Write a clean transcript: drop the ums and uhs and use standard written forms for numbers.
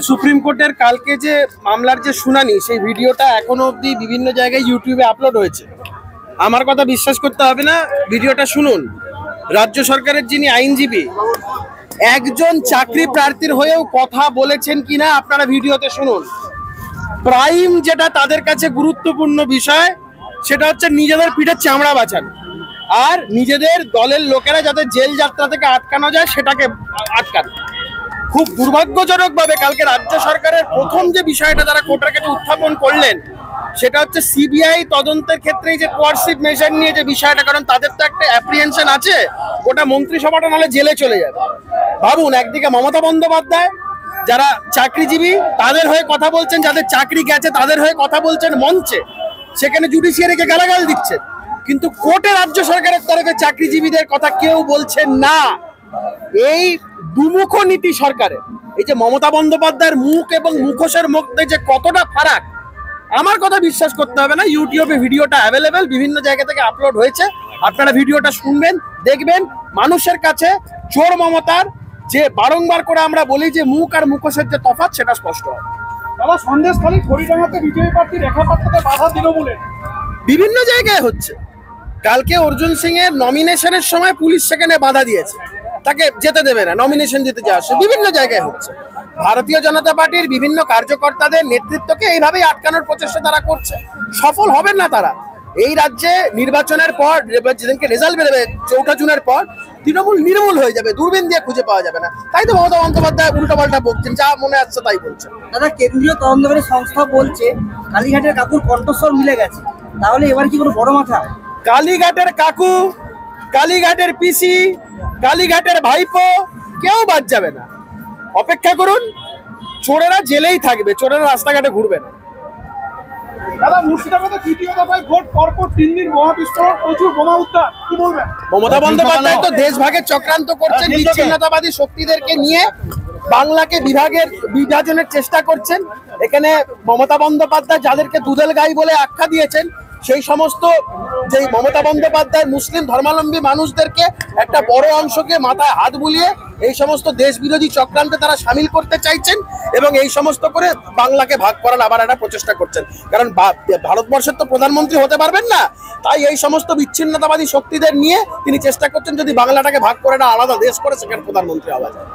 Supreme কোর্টের কালকে যে মামলার যে শুনানি সেই ভিডিওটা এখনো অবধি বিভিন্ন জায়গায় ইউটিউবে আপলোড হয়েছে। আমার কথা বিশ্বাস করতে হবে না, ভিডিওটা শুনুন। রাজ্য সরকারের যিনি আইনজীবী একজন চাকরি প্রার্থীর হয়েও কথা বলেছেন কিনা আপনারা ভিডিওতে শুনুন। প্রাইম যেটা তাদের কাছে গুরুত্বপূর্ণ বিষয় সেটা হচ্ছে নিজেদের পিঠের চামড়া বাঁচানো আর নিজেদের দলের লোকেরা যাতে জেল যাত্রা থেকে আটকানো যায় সেটাকে আটকানো। খুব দুর্ভাগ্যজনকভাবে কালকে রাজ্য সরকারের প্রথম যে বিষয়টা তারা কোর্টের কাছে উত্থাপন করলেন সেটা হচ্ছে সিবিআই তদন্তের ক্ষেত্রে যে কোয়ার্সিভ মেজার নিয়ে যে বিষয়টা, কারণ তাদের তো একটা অ্যাপ্রিহেনশন আছে গোটা মন্ত্রিসভাটা নাহলে জেলে চলে যাবে। ভাবুন, একদিকে মমতা বন্দ্যোপাধ্যায় যারা চাকরিজীবী তাদের হয়ে কথা বলছেন, যাদের চাকরি গেছে তাদের হয়ে কথা বলছেন মঞ্চে, সেখানে জুডিশিয়ারিকে গালাগাল দিচ্ছেন, কিন্তু কোর্টে রাজ্য সরকারের তরফে চাকরিজীবীদের কথা কেউ বলছেন না। এই দুমুখ নীতি সরকারের, এই যে মমতা বন্দ্যোপাধ্যায়ের মুখ এবং মুখোশের মধ্যে যে কতটা ফারাক, আমার কথা বিশ্বাস করতে হবে না। ইউটিউবে ভিডিওটা অ্যাভেলেবেল, বিভিন্ন জায়গা থেকে আপলোড হয়েছে, আপনারা ভিডিওটা শুনবেন, দেখবেন। মানুষের কাছে চোর মমতার যে বারংবার করে আমরা বলি যে মুখ আর মুখোশের যে তফাৎ সেটা স্পষ্ট হয়। দাদা, সন্দেশখালী খড়িডাঙ্গাতে বিজেপি প্রার্থী রেখা পাত্রকে বাধা দিল বলে বিভিন্ন জায়গায় হচ্ছে। কালকে অর্জুন সিং এর নমিনেশনের সময় পুলিশ সেখানে বাধা দিয়েছে, তাকে যেতে দেবে না, নমিনেশন দিতে যাওয়া আসছে, বিভিন্ন জায়গায় হচ্ছে। ভারতীয় জনতা পার্টির বিভিন্ন কার্যকর্তাদের নেতৃত্বকে এইভাবেই আটকানোর প্রচেষ্টা তারা করছে, সফল হবেন না তারা। এই রাজ্যে নির্বাচনের পর যেদিনকে রেজাল্ট বেরোবে 4 জুনের পর তৃণমূল নির্মূল হয়ে যাবে, দূরবীন দিয়ে খুঁজে পাওয়া যাবে না। তাই তো মমতা বন্দ্যোপাধ্যায় উল্টো পাল্টা বলছেন, যা মনে আসছে তাই বলছেন। দাদা, কেন্দ্রীয় তদন্তকারী সংস্থা বলছে কালীঘাটের কাকুর কণ্ঠস্বর মিলে গেছে, তাহলে এবার কি কোনো বড় মাথা? কালীঘাটের কাকু, কালীঘাটের পিসি, কালীঘাটের ভাইপো কেউ বাদ যাবে না। অপেক্ষা করুন, চোরেরা জেলেই থাকবে, চোরেরা রাস্তাঘাটে ঘুরবে না। দাদা, মুর্শিদাবাদে তৃতীয় দফায় ভোট পরপর 3 দিন বোমা বিস্ফোরণ, প্রচুর বোমা উদ্ধার, কি বলবেন? মমতা বন্দ্যোপাধ্যায় তো দেশভাগের চক্রান্ত করছেন, বিচ্ছিন্নতাবাদী শক্তিদেরকে নিয়ে বাংলাকে বিভাজনের চেষ্টা করছেন। এখানে মমতা বন্দ্যোপাধ্যায় যাদেরকে দুধেল গাই বলে আখ্যা দিয়েছেন, সেই সমস্ত যে মমতা বন্দ্যোপাধ্যায় মুসলিম ধর্মাবলম্বী মানুষদেরকে একটা বড় অংশকে মাথায় হাত বুলিয়ে এই সমস্ত দেশ বিরোধী চক্রান্তে তারা সামিল করতে চাইছেন এবং এই সমস্ত করে বাংলাকে ভাগ করার আবার একটা প্রচেষ্টা করছেন। কারণ ভারতবর্ষের তো প্রধানমন্ত্রী হতে পারবেন না, তাই এই সমস্ত বিচ্ছিন্নতাবাদী শক্তিদের নিয়ে তিনি চেষ্টা করছেন যদি বাংলাটাকে ভাগ করে একটা আলাদা দেশ করে সেখানে প্রধানমন্ত্রী হওয়া যায়।